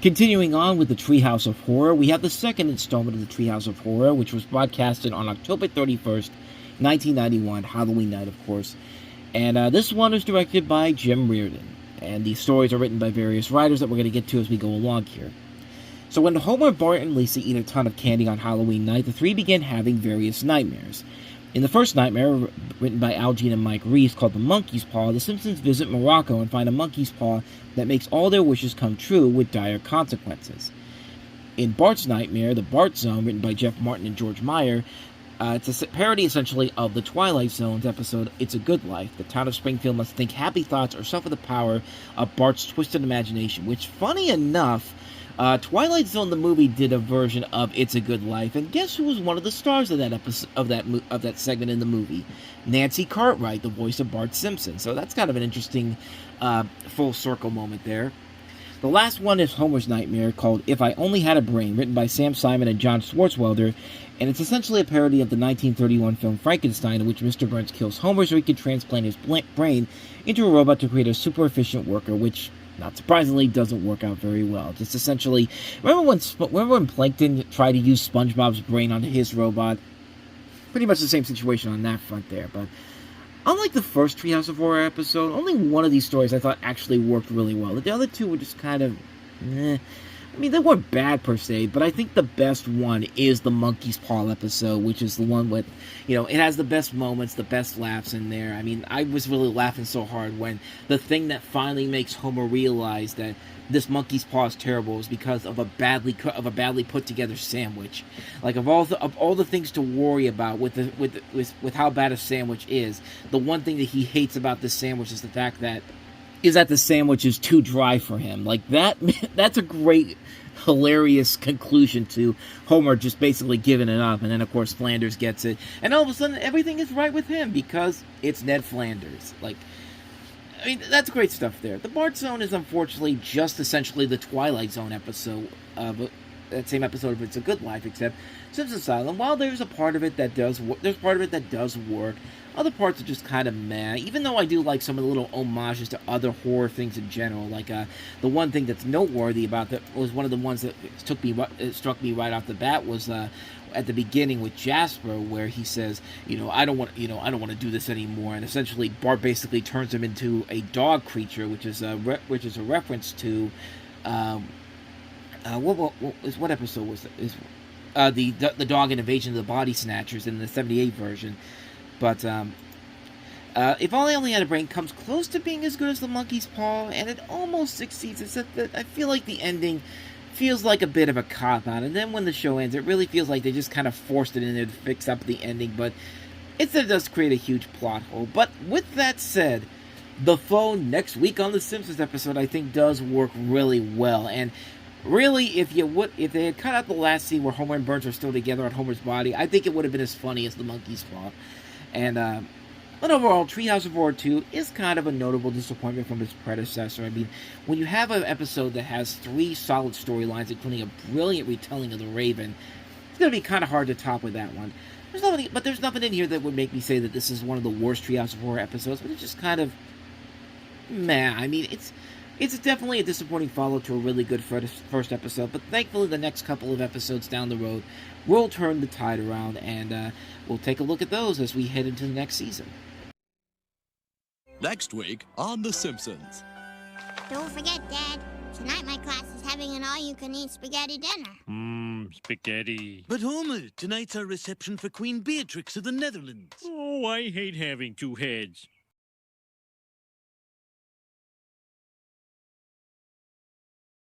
Continuing on with the Treehouse of Horror, we have the second installment of the Treehouse of Horror, which was broadcasted on October 31st, 1991, Halloween night, of course. And this one is directed by Jim Reardon, and the stories are written by various writers that we're going to get to as we go along here. So when Homer, Bart, and Lisa eat a ton of candy on Halloween night, the three begin having various nightmares. In the first nightmare, written by Al Jean and Mike Reiss, called The Monkey's Paw, the Simpsons visit Morocco and find a monkey's paw that makes all their wishes come true with dire consequences. In Bart's nightmare, The Bart Zone, written by Jeff Martin and George Meyer, it's a parody, essentially, of the Twilight Zone's episode, It's a Good Life. The town of Springfield must think happy thoughts or suffer the power of Bart's twisted imagination, which, funny enough, Twilight Zone, the movie, did a version of It's a Good Life, and guess who was one of the stars of that episode, of that segment in the movie? Nancy Cartwright, the voice of Bart Simpson. So that's kind of an interesting full circle moment there. The last one is Homer's nightmare, called If I Only Had a Brain, written by Sam Simon and John Schwartzwelder, and it's essentially a parody of the 1931 film Frankenstein, in which Mr. Burns kills Homer so he can transplant his brain into a robot to create a super efficient worker, which, not surprisingly, doesn't work out very well. Just essentially, remember when Plankton tried to use SpongeBob's brain on his robot? Pretty much the same situation on that front there, but unlike the first Treehouse of Horror episode, only one of these stories I thought actually worked really well. The other two were just kind of, I mean, they weren't bad per se, but I think the best one is the Monkey's Paw episode, which is the one with, it has the best moments, the best laughs in there. I mean, I was really laughing so hard when the thing that finally makes Homer realize that this monkey's paw is terrible is because of a badly put together sandwich. Like, of all the things to worry about with how bad a sandwich is, the one thing that he hates about this sandwich is the fact that the sandwich is too dry for him. Like, that's a great, hilarious conclusion to Homer just basically giving it up. And then, of course, Flanders gets it. And all of a sudden, everything is right with him because it's Ned Flanders. Like, I mean, that's great stuff there. The Bart Zone is unfortunately just essentially the Twilight Zone episode of that same episode of It's a Good Life, except Simpsons style. And while there's a part of it that does work, other parts are just kind of meh. Even though I do like some of the little homages to other horror things in general, like the one thing that's noteworthy about that was one of the ones that struck me right off the bat was at the beginning with Jasper, where he says, I don't want to do this anymore, and essentially Bart basically turns him into a dog creature, which is a reference to what episode was it? The dog in Invasion of the Body Snatchers in the '78 version. But If I Only Had a Brain comes close to being as good as The Monkey's Paw, and it almost succeeds, except that I feel like the ending feels like a bit of a cop-out, and then when the show ends, it really feels like they just kind of forced it in there to fix up the ending, but it does create a huge plot hole. But with that said, the phone next week on the Simpsons episode, I think, does work really well, and really, if they had cut out the last scene where Homer and Burns are still together on Homer's body, I think it would have been as funny as The Monkey's Paw. But overall, Treehouse of Horror 2 is kind of a notable disappointment from its predecessor. I mean, when you have an episode that has 3 solid storylines, including a brilliant retelling of The Raven, it's going to be kind of hard to top with that one. There's nothing in here that would make me say that this is one of the worst Treehouse of Horror episodes, but it's just kind of meh. I mean, it's definitely a disappointing follow to a really good first episode, but thankfully the next couple of episodes down the road will turn the tide around, and we'll take a look at those as we head into the next season. Next week on The Simpsons. Don't forget, Dad. Tonight my class is having an all-you-can-eat spaghetti dinner. Spaghetti. But Homer, tonight's our reception for Queen Beatrix of the Netherlands. Oh, I hate having 2 heads.